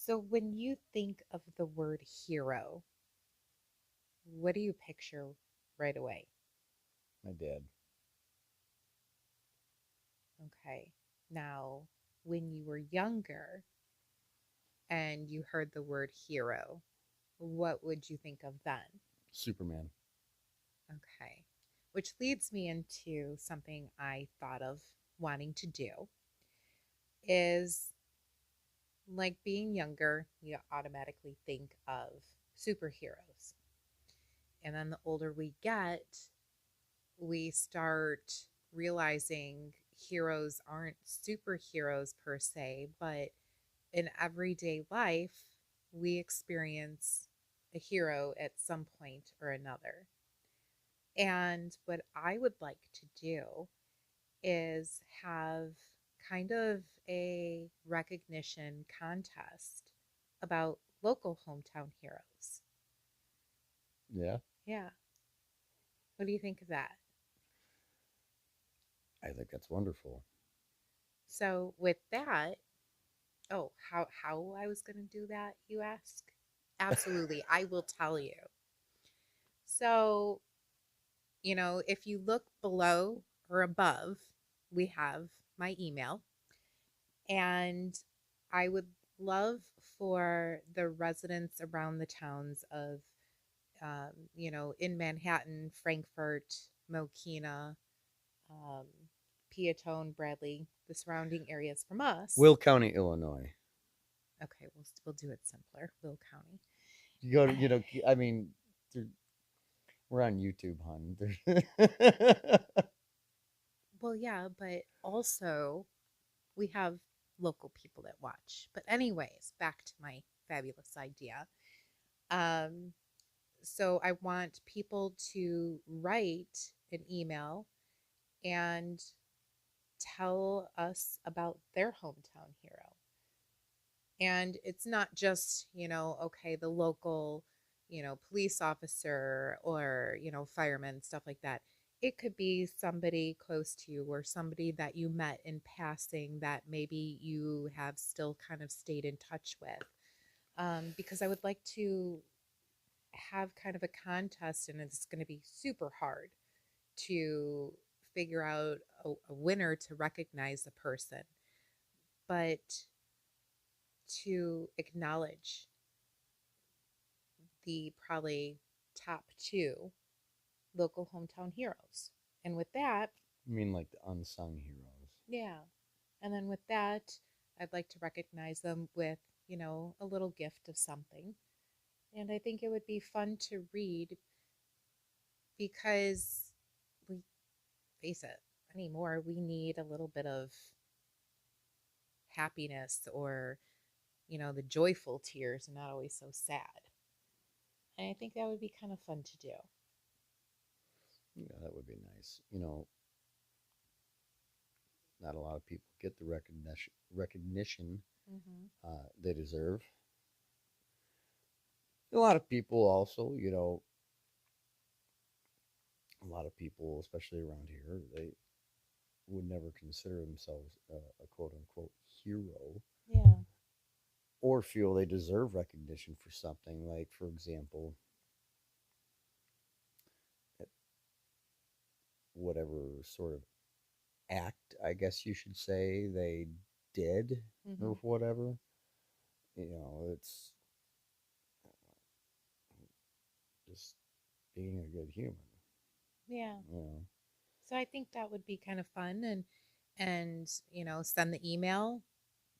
So when you think of the word hero, what do you picture right away? My dad. Okay. Now, when you were younger and you heard the word hero, what would you think of then? Superman. Okay. Which leads me into something I thought of wanting to do is like being younger, you automatically think of superheroes. And then the older we get, we start realizing heroes aren't superheroes per se, but in everyday life, we experience a hero at some point or another. And what I would like to do is have kind of a recognition contest about local hometown heroes. Yeah, Yeah. What do you think of that? I think that's wonderful. So, with that, oh, how I was going to do that, you ask? Absolutely, I will tell you. So, if you look below or above, we have my email, and I would love for the residents around the towns of, in Manhattan, Frankfurt, Mokina, um, Peatone, Bradley, the surrounding areas from us. Will County, Illinois. Okay, we'll do it simpler. Will County. You go to, I mean, we're on YouTube, hon. Well, yeah, but also we have local people that watch. But anyways, back to my fabulous idea. Um, so I want people to write an email and tell us about their hometown hero. And it's not just, okay, the local, police officer or, fireman, stuff like that. It could be somebody close to you or somebody that you met in passing that maybe you have still kind of stayed in touch with. Because I would like to have kind of a contest, and it's going to be super hard to figure out a winner to recognize a person, but to acknowledge the probably top two local hometown heroes. And with that, I mean, like the unsung heroes. yeah. And then with that, I'd like to recognize them with, a little gift of something. And I think it would be fun to read because we face it anymore. We need a little bit of happiness or, the joyful tears and not always so sad. And I think that would be kind of fun to do. Yeah, that would be nice. Not a lot of people get the recognition Mm-hmm. they deserve. A lot of people also, a lot of people, especially around here, they would never consider themselves a quote unquote hero Yeah. or feel they deserve recognition for something. Like, for example, whatever sort of act, I guess you should say, they did Mm-hmm. or whatever. It's just being a good human. Yeah. You know, So I think that would be kind of fun and send the email,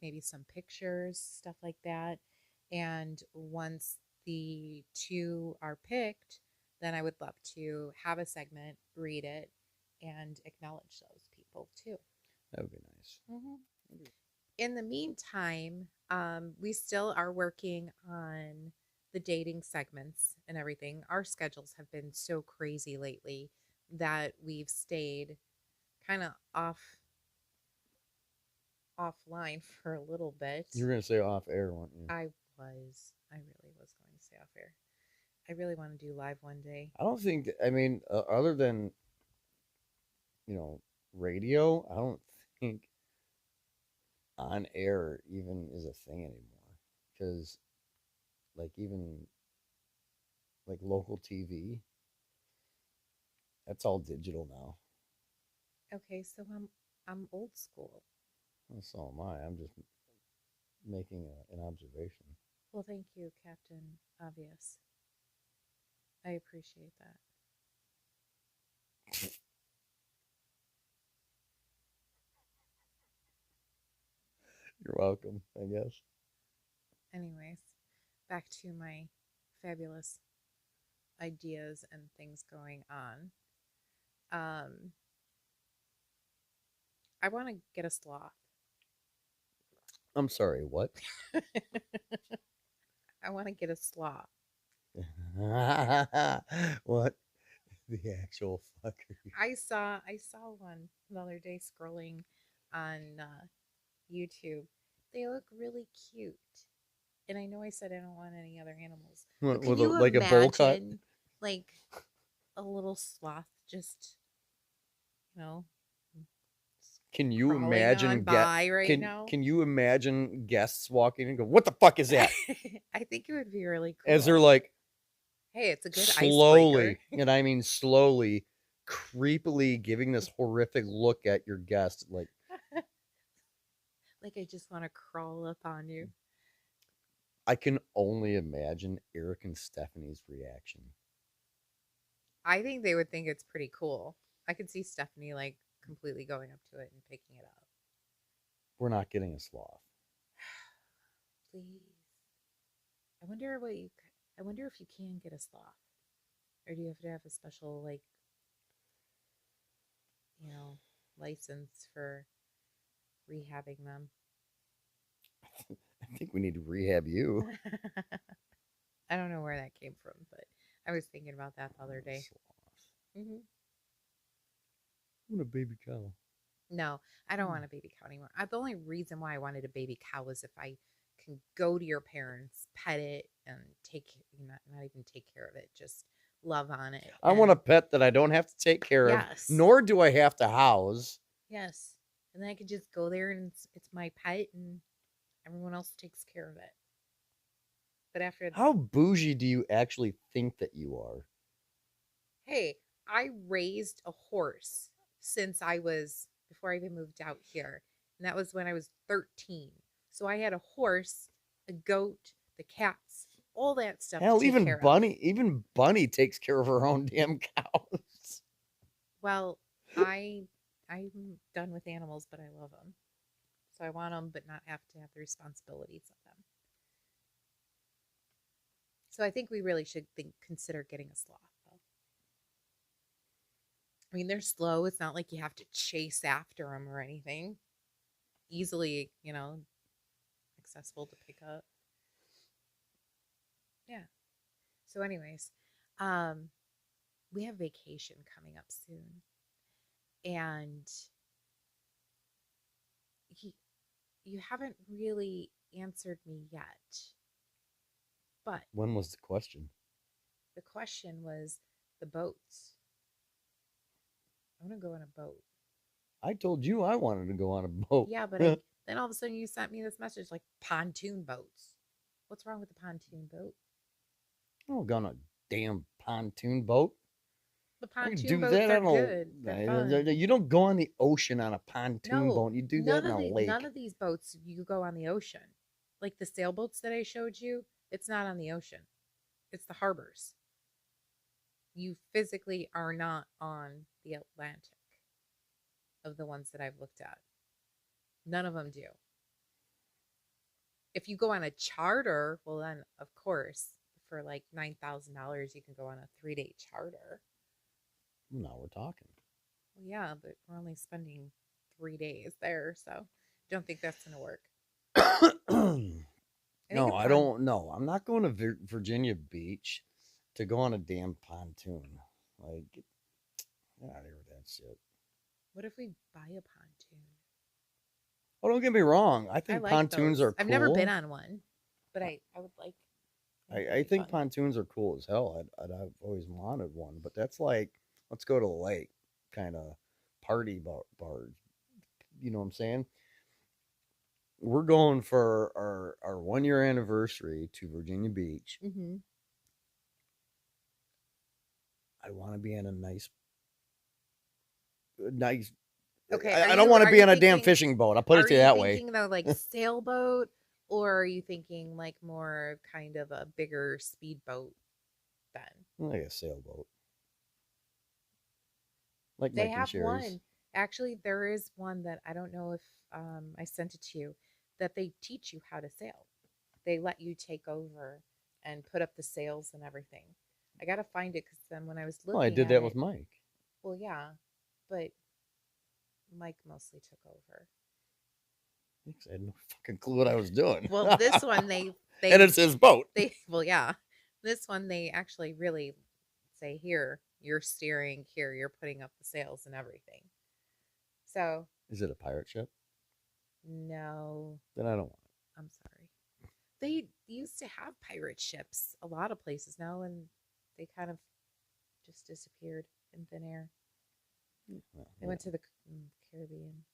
maybe some pictures, stuff like that. And once the two are picked, then I would love to have a segment, read it, and acknowledge those people too. that would be nice. Hmm. In the meantime, we still are working on the dating segments and everything. Our schedules have been so crazy lately that we've stayed kind of offline for a little bit. You were gonna say off air, weren't you? I really was going to say off air. I really want to do live one day. I don't think. I mean, other than you know radio, I don't think on air even is a thing anymore. because like even like local TV, that's all digital now. Okay, so I'm old school. Well, so am I. I'm just making an observation. Well, thank you, Captain Obvious. I appreciate that. You're welcome, I guess. Anyways, back to my fabulous ideas and things going on. Um, I want to get a sloth. I'm sorry, what? I want to get a sloth. What the actual fucker? I saw one the other day scrolling on YouTube. They look really cute. And I know I said I don't want any other animals, but can With you like a bowl cut? imagine like a little sloth just, you know, Can you crawling on imagine by right now? can you imagine guests walking and go, "What the fuck is that?" I think it would be really As they're cool. like Hey, it's a good icebreaker. slowly, and I mean slowly, creepily giving this horrific look at your guest, like Like I just want to crawl up on you. I can only imagine Eric and Stephanie's reaction. I think they would think it's pretty cool. I could see Stephanie like completely going up to it and picking it up. We're not getting a sloth. Please. I wonder what you. I wonder if you can get a sloth, or do you have to have a special like you know license for rehabbing them? I think we need to rehab you. I don't know where that came from, but I was thinking about that the other day. Sloth. Hmm. I want a baby cow. No, I don't Hmm. want a baby cow anymore. The only reason why I wanted a baby cow was if I can go to your parents, pet it, and not even take care of it, just love on it. I want a And pet that I don't have to take care of, yes, nor do I have to house. yes, and then I could just go there and it's my pet, and everyone else takes care of it. But after, How bougie do you actually think that you are? hey, I raised a horse since I was before I even moved out here, and that was when I was 13. So I had a horse, a goat, the cats, all that stuff to Hell, take care of. Even Bunny takes care of her own damn cows. Well, I I'm done with animals, but I love them. So I want them, but not have to have the responsibilities of them. So I think we really should consider getting a sloth, though. I mean, they're slow. It's not like you have to chase after them or anything. Easily, accessible to pick up. Yeah. So, anyways, um, we have vacation coming up soon, and he, you haven't really answered me yet. But When was the question? the question was the boats. I want to go on a boat. I told you I wanted to go on a boat. Yeah, but I then all of a sudden you sent me this message like pontoon boats. What's wrong with the pontoon boat? Oh, go on a damn pontoon boat. The I can pontoon do boats that are on good. They're a. fun. You don't go on the ocean on a pontoon No, boat. You do that in a none lake. of these boats you go on the ocean. Like the sailboats that I showed you, it's not on the ocean. It's the harbors. You physically are not on the Atlantic of the ones that I've looked at. None of them do. If you go on a charter, well then of course for like $9,000 you can go on a 3-day charter. Now we're talking. Well, yeah, but we're only spending 3 days there, so don't think that's gonna work. I think No, a I pond. don't. No, I'm not going to Virginia Beach to go on a damn pontoon. Like, get out of here with that shit. What if we buy a pontoon? Oh, don't get me wrong. I I think like pontoons those. are I've never been cool. on one, but I would like. I think that'd I be think fun. pontoons are cool as hell. I've always wanted one, but that's like, let's go to the lake kind of party bar. You know what I'm saying? we're going for our 1 year anniversary to Virginia Beach. Mm-hmm. I want to be in a nice. Okay, I don't want to are be you on a damn thinking fishing boat. I'll put it are to you you that way. thinking though like sailboat, or are you thinking like more kind of a bigger speedboat then? Like a sailboat, like They Mike and have Sherry's. one. Actually, there is one that I don't know if I sent it to you, that they teach you how to sail. They let you take over and put up the sails and everything. I got to find it because then when I was Well, I looking did at that with it, Mike. well, yeah, but Mike mostly took over. I had no fucking clue what I was doing. Well, this one And it's his boat. well, yeah, this one they actually really say, here you're steering, here you're putting up the sails and everything. So Is it a pirate ship? no, Then I don't want I'm sorry. They used to have pirate ships a lot of places now, and they kind of just disappeared in thin air. it. Well, They went to the Caribbean.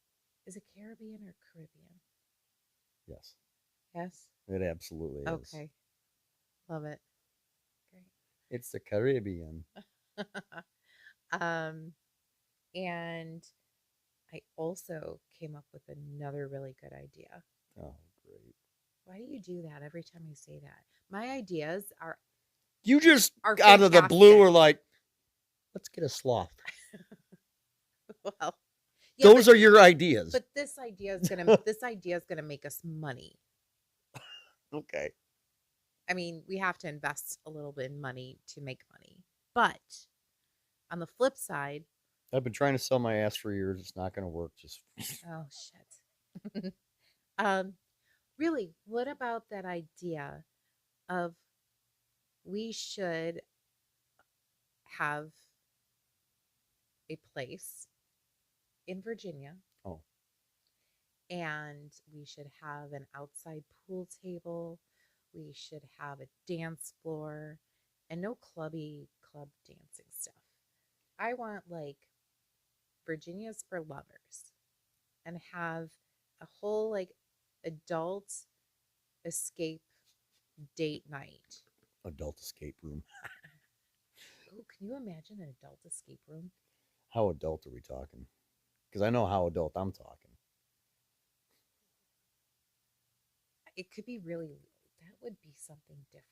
Is it Caribbean or Caribbean? yes, Yes. it absolutely is. Okay. Love it. It's the Caribbean. Great. um, and I also came up with another really good idea. Oh, great. Why do you do that every time you say that? My ideas You just are out of the blue fantastic. were like, let's get a sloth. Well, yeah, Those are your ideas. but this idea is gonna make us money. Okay. I mean, we have to invest a little bit in money to make money. But on the flip side, I've been trying to sell my ass for years. It's not going to work. Just oh shit. um, really, what about that idea of we should have a place in Virginia, oh, and we should have an outside pool table. We should have a dance floor and no club dancing stuff. I want like Virginia's for lovers and have a whole like adult escape date night. adult escape room. Oh, can you imagine an adult escape room? How adult are we talking? Because I know how adult I'm talking. It could be really, that would be something different.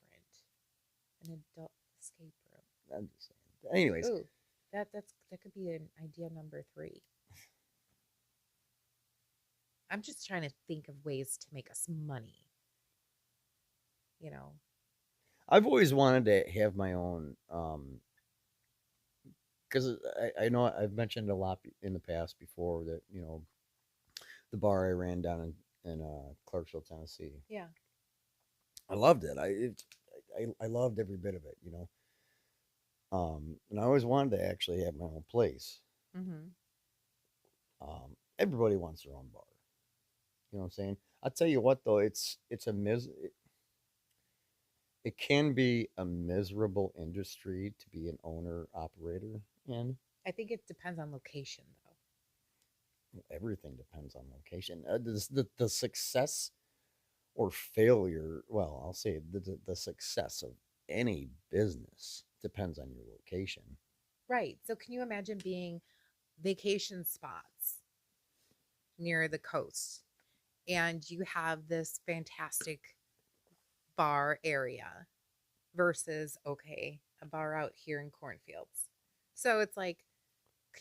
An adult escape room. I'm just saying. Anyways, Ooh, that could be an idea number 3. I'm just trying to think of ways to make us money. You know, I've always wanted to have my own. Because I know I've mentioned a lot in the past before that the bar I ran down in Clarksville, Tennessee. yeah. I loved it. I loved every bit of it. And I always wanted to actually have my own place. Mm-hmm. Everybody wants their own bar. You know what I'm saying? I'll tell you what though, it can be a miserable industry to be an owner operator in. I think it depends on location, though. Everything depends on location. The success or failure, well, I'll say the success of any business depends on your location. Right. So, can you imagine being vacation spots near the coast and you have this fantastic bar area versus, okay, a bar out here in cornfields? So, it's like,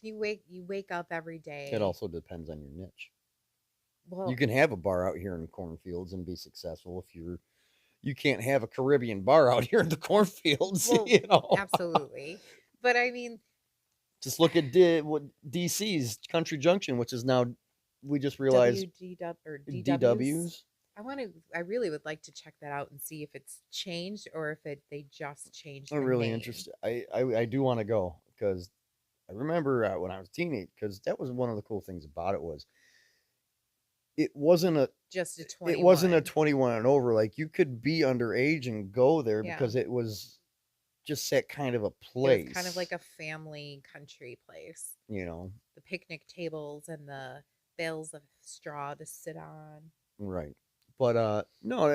you wake up every It day. also depends on your niche. You Well, can have a bar out here in cornfields and be successful if you can't have a Caribbean bar out here in the cornfields, well, you know. absolutely. But I mean, Just look at what DC's Country Junction, which is now we just realized WDW or DWs. DW's. I really would like to check that out and see if it's changed or if they just changed I'm the really name. interested. I do want to go because I remember when I was a teenage, because that was one of the cool things about it was it wasn't a Just a it wasn't a 21. 21 and over. Like you could be underage and go there Yeah. because it was just that kind of a It was kind of like place, a family country place. you know. The picnic tables and the bales of straw to sit on. right. But no,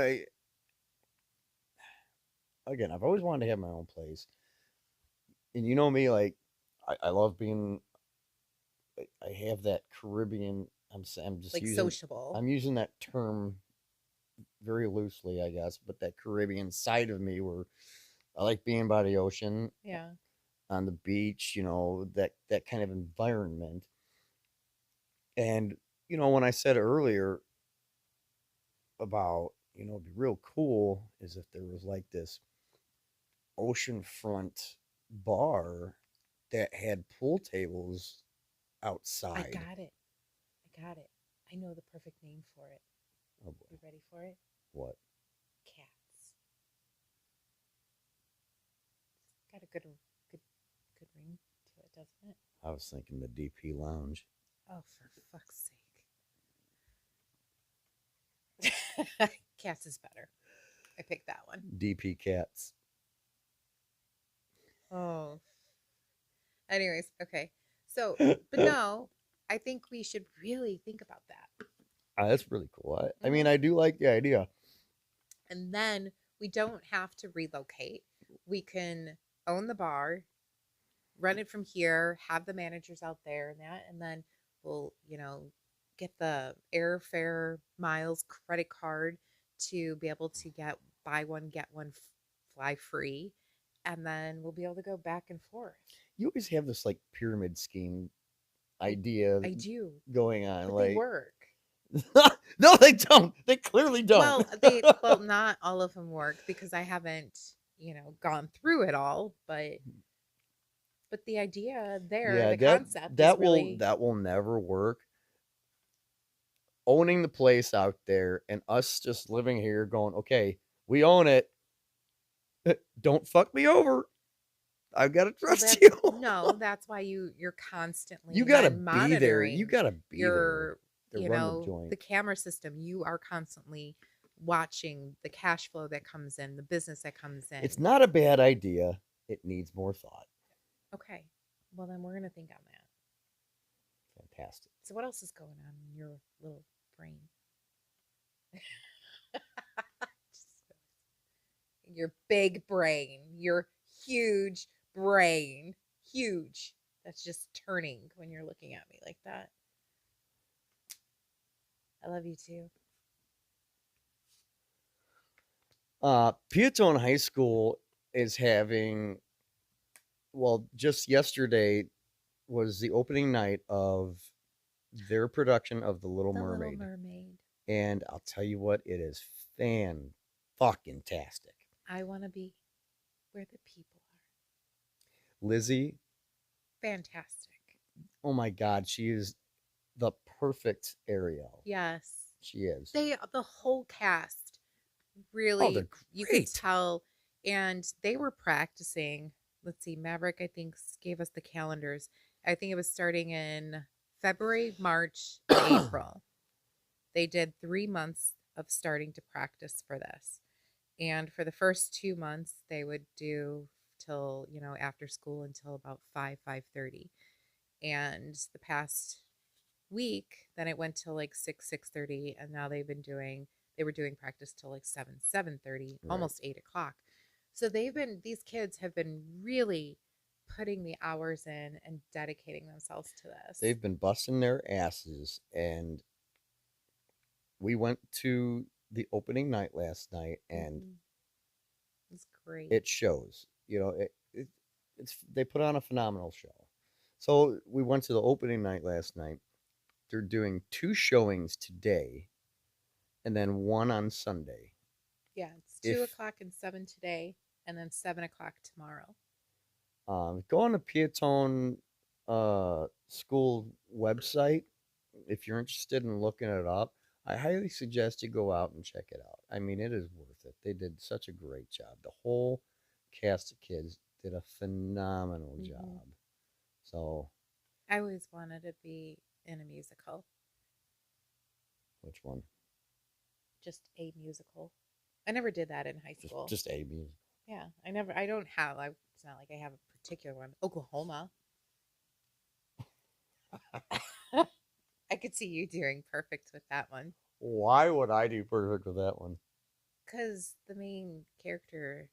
again, I've always wanted to have my own place, and you know me, like I love being. I have that Caribbean. I'm just Like using. sociable. I'm using that term very loosely, I guess, but that Caribbean side of me where I like being by the ocean, Yeah. on the beach, that kind of environment. And when I said earlier about, it'd be real cool is if there was like this oceanfront bar that had pool tables I outside. got it. I got it. I know the perfect name for it. Oh boy, You ready for it? what? Cats. Got a good, good ring to it, doesn't it? I was thinking the DP Lounge. Oh, for fuck's sake. Cats is better. I picked that one. DP Cats. Oh. Anyways, okay. So, but Ah, no, I think we should really think about that. that's really cool. I mean, Hmm. I do like the idea. And then we don't have to relocate. We can own the bar, run it from here, have the managers out there and that, and then we'll, get the airfare miles credit card to be able to get buy one, get one fly free. And then we'll be able to go back and forth. You always have this like pyramid scheme I idea I do, going on. but they Like, work. no, they don't. They clearly don't. Well, not all of them work because I haven't, gone through it all, but the idea there, Yeah, the that concept is that will really that will never work. Owning the place out there and us just living here going, okay, we own it. Don't fuck me over. I've got to well trust that's you. no, that's why you're You constantly got to then be there. You monitoring got to be there your, to run the joint. the camera system. You are constantly watching the cash flow that comes in, the business that comes It's in. not a bad idea. It needs more thought. Okay. Well, then we're going to think on that. Fantastic. So what else is going on in your little brain? Your big brain, your huge brain, huge. That's just turning when you're looking at me like that. I love you too. Peatone High School is having, well, just yesterday was the opening night of their production of The Little The Little Mermaid. Mermaid. And I'll tell you what, it is fan fucking tastic. I want to be where the people are. Lizzie, Fantastic. oh my God, she is the perfect Ariel. Yes. She is. The whole cast Oh, really, they're you could great. tell, and they were practicing. Let's see, Maverick, I think, gave us the calendars. I think it was starting in February, March, and April. They did 3 months of starting to practice for this. And for the first 2 months, they would do till, after school until about 5:30. And the past week, then it went till like 6:30. And now they were doing practice till like 7:30, Right. almost 8 o'clock. So these kids have been really putting the hours in and dedicating themselves to this. They've been busting their asses. And we went to the opening night last night, and Mm-hmm. It's great. it shows. It's they put on a phenomenal show. So we went to the opening night last night. They're doing two showings today, and then one on Sunday. Yeah, it's two If o'clock and seven today, and then 7 o'clock tomorrow. go on the Peatone school website, if you're interested in looking it up, I highly suggest you go out and check it out. I mean, it is worth it. They did such a great job. The whole cast of kids did a phenomenal Mm-hmm. job. So, I always wanted to be in a musical, which one? just a musical. I never did that in high Just school. just a music. Yeah, I don't have. It's not like I have a particular one. Oklahoma. I could see you doing perfect with that one. Why would I do perfect with that one? Because the main character,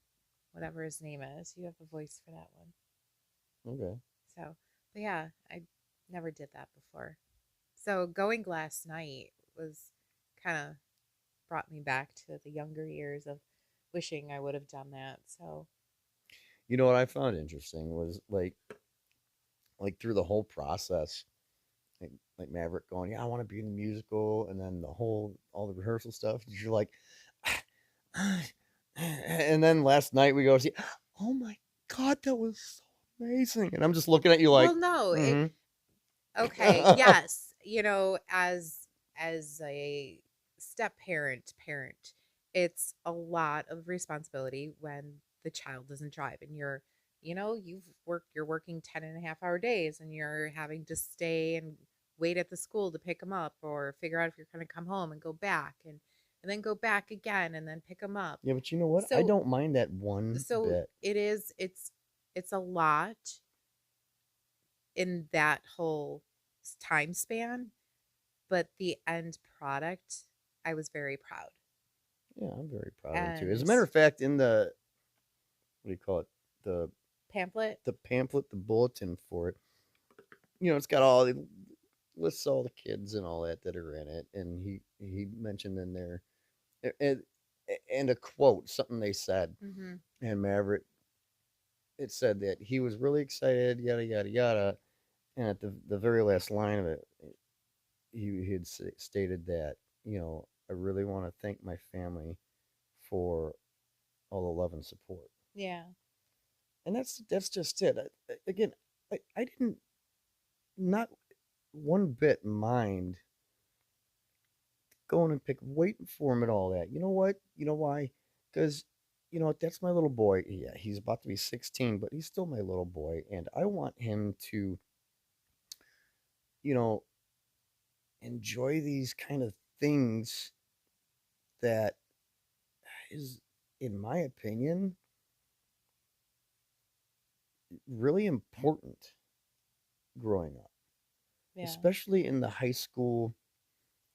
whatever his name is, you have a voice for that one. Okay. So, but yeah, I never did that before. So going last night was kind of brought me back to the younger years of wishing I would have done that. So, You know what I found interesting was like through the whole process, like Maverick going, yeah, I want to be in the musical, and then the whole all the rehearsal stuff. You're like, and then last night we go see, oh my god, that was so amazing, and I'm just looking at you like, well, no, it mm-hmm. okay, yes, as a step parent, it's a lot of responsibility when the child doesn't drive and you're working 10.5 hour days and you're having to stay and wait at the school to pick them up or figure out if you're going to come home and go back and then go back again and then pick them up. Yeah, but you know what? I So don't mind that one so bit. it's a lot in that whole time span, but the end product, I was very proud. Yeah, I'm very proud of it too. As a And matter of fact, in the what do you call it? The pamphlet, the pamphlet, the bulletin for it, it's got all the lists all the kids and all that are in it, and he mentioned in there and and a quote, something they said, hmm and Maverick, it said that he was really excited, yada yada yada, and at the very last line of it, he had stated that I really want to thank my family for all the love and support, yeah, and that's just it. Again, I didn't not one bit mind going and waiting for him and all that. You know what? You know why? Because what? That's my little boy. Yeah, he's about to be 16, but he's still my little boy, and I want him to, you know, enjoy these kind of things that is, in my opinion, really important growing up, yeah, especially in the high school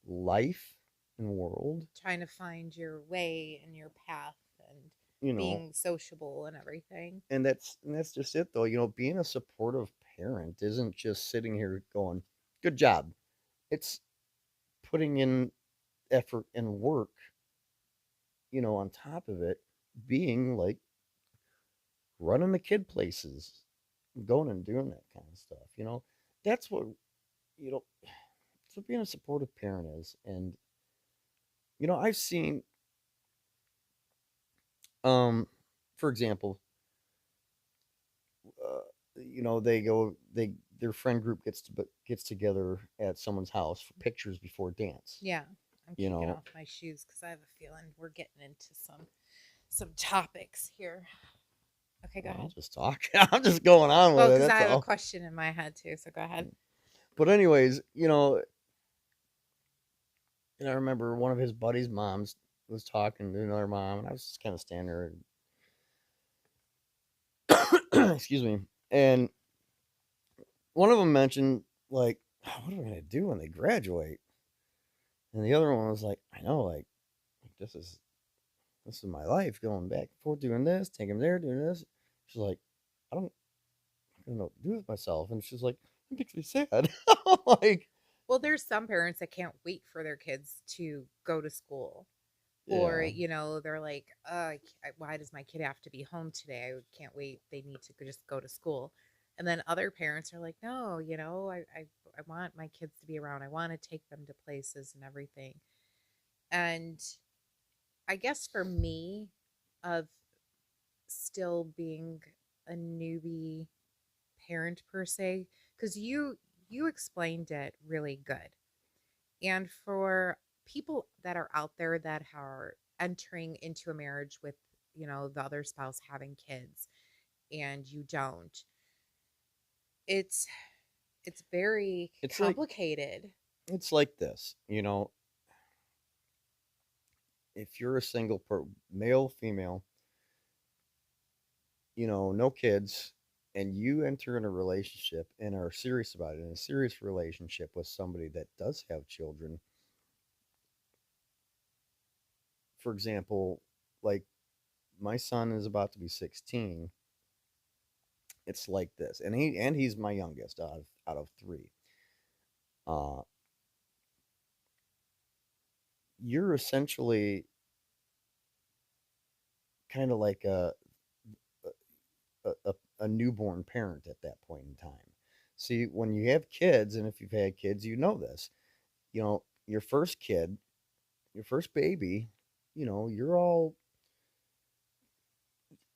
life and world. trying to find your way and your path and You know, being sociable and everything. and that's just it though. Being a supportive parent isn't just sitting here going, "Good job." It's putting in effort and work, on top of it, being like running the kid places, going and doing that kind of stuff. That's what you know. That's what being a supportive parent is. And I've seen, um, for example, uh, they go they their friend group gets together at someone's house for pictures before dance. Yeah, I'm You kicking know, off my shoes because I have a feeling we're getting into some topics here. Okay, go well, I'll ahead. just talk. I'm just going on with Well, it. because I That's have a all. question in my head too, so go ahead. But anyways, and I remember one of his buddies' moms was talking to another mom, and I was just kind of standing there. Excuse me. And one of them mentioned like, "Oh, what are we gonna do when they graduate?" And the other one was like, "I know, like this is my life, going back and forth, doing this, taking him there, doing this." She's like, I don't know what to do with myself, and she's like, "It makes me sad." I'm like, Well, there's some parents that can't wait for their kids to go to school. Or, yeah, they're like, why does my kid have to be home today? I can't wait. They need to just go to school. And then other parents are like, no, I want my kids to be around. I want to take them to places and everything. And I guess for me, of still being a newbie parent per se, because you explained it really good. And for people that are out there that are entering into a marriage with, the other spouse having kids and you don't, it's it's very it's like complicated. it's like this. If you're a male, female, no kids, and you enter in a relationship and are serious about it, in a serious relationship with somebody that does have children, for example, like my son is about to be 16. It's like this, and he's my youngest out of three. Uh, you're essentially kind of like a newborn parent at that point in time. See, when you have kids, and if you've had kids, you know this. Your first kid, your first baby, you're all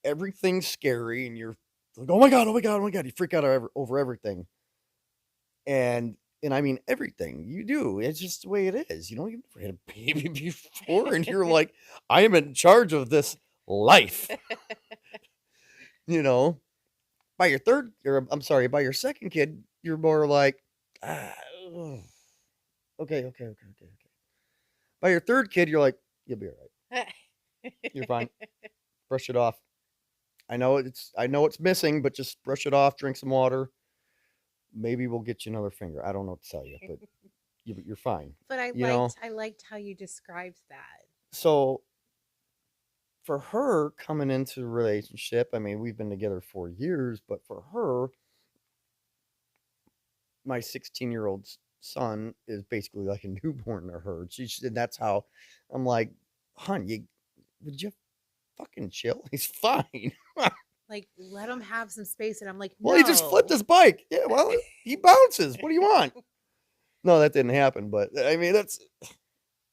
everything's scary, and you're like, oh my god, oh my god, oh my god, you freak out over everything, and I mean everything you do. It's just the way it is. You've never had a baby before, and you're like, I am in charge of this life. You know, by your third, or I'm sorry, by your second kid, you're more like, ah, ugh, okay, okay, okay, okay, okay. By your third kid, you're like, you'll be all right. You're fine. Brush it off. I know it's missing, but just brush it off. Drink some water. Maybe we'll get you another finger. I don't know what to tell you, but you're fine. But I You know. liked I liked how you described that. So for her coming into the relationship, I mean, we've been together 4 years, but for her, my 16-year-old son is basically like a newborn to her. And that's how I'm like, hon, would you fucking chill? He's fine. Like, let him have some space, and I'm like, Well, he just flipped no. his bike. Yeah, well, he bounces. What do you want? No, that didn't happen, but I mean, that's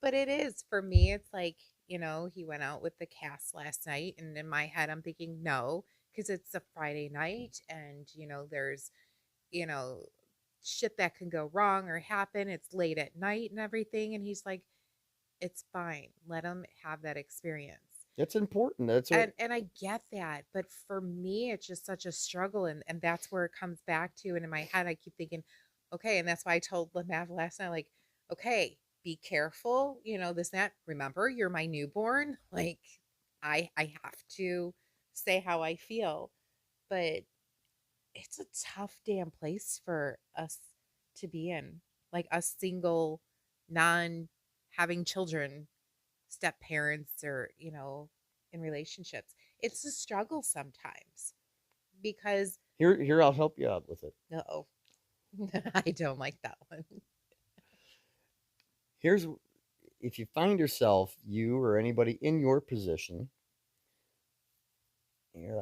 But it is for me. It's like, he went out with the cast last night, and in my head, I'm thinking no, because it's a Friday night, and there's you know shit that can go wrong or happen. It's late at night and everything, and he's like, it's fine. Let him have that experience. that's important. That's what. And I get that, but for me, it's just such a struggle, and that's where it comes back to. And in my head, I keep thinking, okay, and that's why I told Lamav last night, like, okay, be careful, this and that. Remember, you're my newborn. Like, I have to say how I feel, but it's a tough damn place for us to be in, like us single, non having children, step parents, or in relationships. It's a struggle sometimes because Here, I'll help you out with it. no, I don't like that one. Here's If you find yourself, you or anybody in your position, and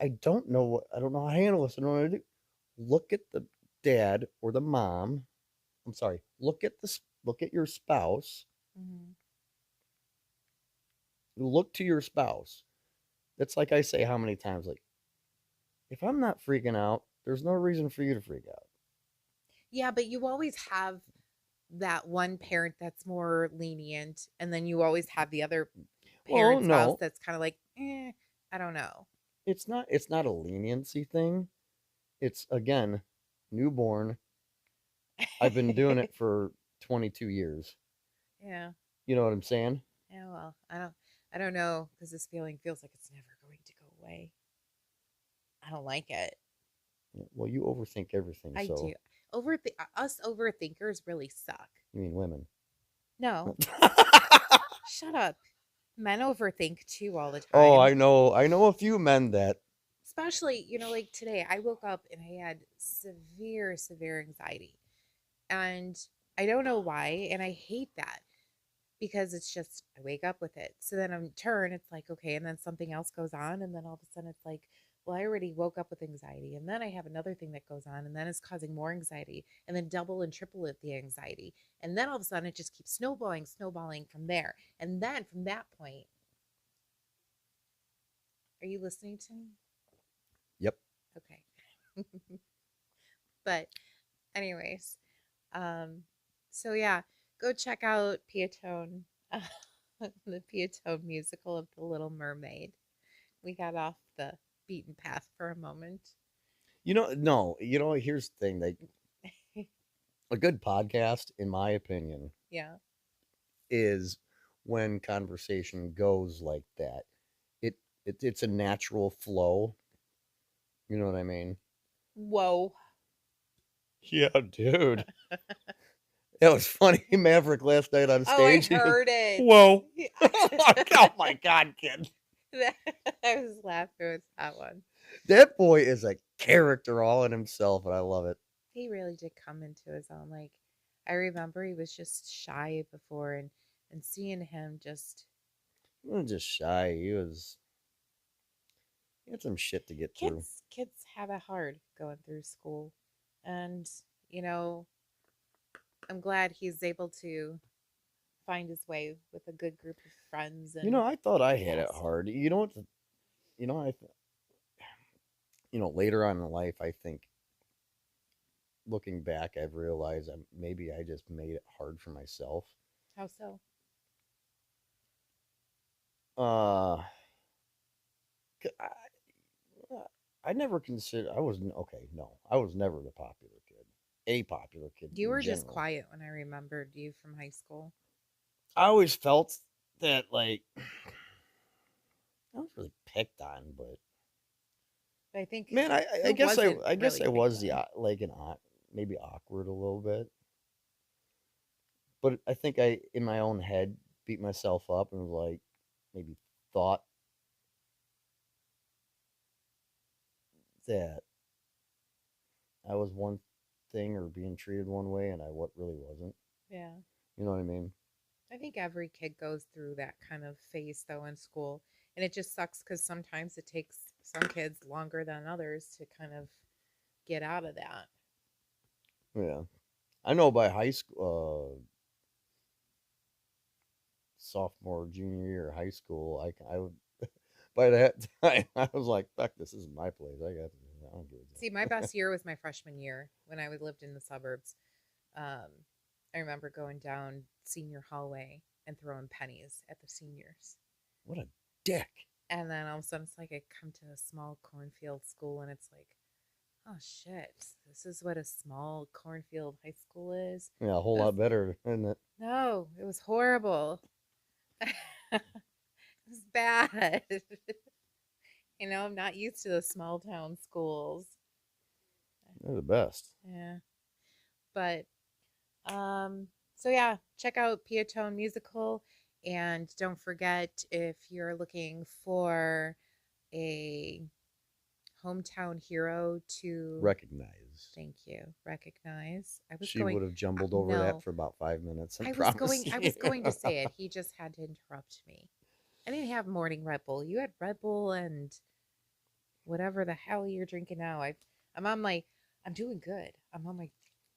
I don't know I don't know how to handle this. I don't know what to do. Look at the dad or the mom. I'm sorry. Look at your spouse. Mhm. Look to your spouse. That's like I say how many times, like, if I'm not freaking out, there's no reason for you to freak out. Yeah, but you always have that one parent that's more lenient, and then you always have the other Well, parent spouse no, that's kind of like, I don't know. it's not a leniency thing. It's again, newborn. I've been doing it for 22 years. Yeah. You know what I'm saying? Yeah, well, I don't know, because this feeling feels like it's never going to go away. I don't like it. Well, you overthink everything, I do. so Us overthinkers really suck. you mean women. No, shut up. Men overthink too all the Oh, time. I know a few men that. Especially, like today, I woke up and I had severe, severe anxiety. And I don't know why. And I hate that because it's just, I wake up with it. So then I turn, it's like, okay. And then something else goes on. And then all of a sudden it's like, well, I already woke up with anxiety. And then I have another thing that goes on. And then it's causing more anxiety. And then double and triple it the anxiety. And then all of a sudden it just keeps snowballing, snowballing from there. And then from that point, are you listening to me? Yep. Okay. But anyways, um, so yeah, go check out Piatone, the Piatone musical of The Little Mermaid. We got off the beaten path for a moment. No. Here's the thing. A good podcast, in my opinion, Yeah. is when conversation goes like that. It's a natural flow. You know what I mean? Whoa. Yeah, dude. That was funny. Maverick last night on Oh, I stage. heard it. Whoa. I Oh my God, kid. I was laughing with that one. That boy is a character all in himself, and I love it. He really did come into his own. Like, I remember he was just shy before, and seeing him just He wasn't just shy. He had some shit to get through. kids have it hard going through school, and you know I'm glad he's able to find his way with a good group of friends and I thought I had it cast. hard. You know what? You know, I, later on in life, I think looking back, I've realized maybe I just made it hard for myself. How so? Uh, I, I never considered I was okay. No, I was never the popular kid, a popular kid You in were just general. quiet when I remembered you from high school. I always felt that like I was really picked on, but But I think man, I who guess wasn't I guess really I picked was on? like maybe awkward a little bit, but I think I in my own head beat myself up and was like maybe thought that I was one thing or being treated one way, and I what really wasn't. Yeah. You know what I mean? I think every kid goes through that kind of phase though in school. And it just sucks because sometimes it takes some kids longer than others to kind of get out of that. Yeah, I know by high school, sophomore, junior year of high school, I would by that time I was like, fuck, this is my place. I don't give See, my a damn. best year was my freshman year when I lived in the suburbs. Um, I remember going down senior hallway and throwing pennies at the seniors. What a dick. And then all of a sudden, it's like I come to a small cornfield school and it's like, oh shit, this is what a small cornfield high school is. Yeah, a whole That's, lot better, isn't it? no, it was horrible. It was bad. I'm not used to the small town schools. They're the best. Yeah. But Um, so yeah, check out Piatone Musical, and don't forget if you're looking for a hometown hero to Recognize. thank you recognize. I was She going would have jumbled over that no, for about 5 minutes. I I was promise going I you. was going to say it. He just had to interrupt me. I didn't have morning Red Bull. You had Red Bull and whatever the hell you're drinking now. I'm on my I'm doing good. I'm on my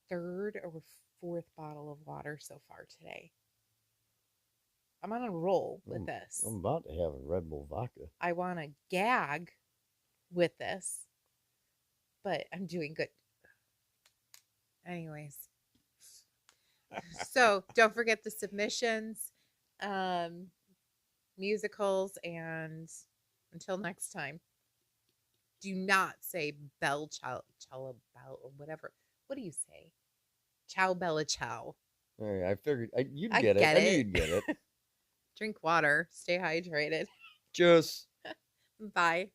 third or fourth bottle of water so far today. I'm on a roll with I'm this. about to have a Red Bull vodka. I want to gag with this, but I'm doing good. Anyways, so don't forget the submissions, um, musicals, and until next time, do not say bell chow, chow bell, or whatever. What do you say? Ciao bella ciao. All right, I figured you'd I get it. get I knew it. you'd get it. Drink water. Stay hydrated. Just Bye.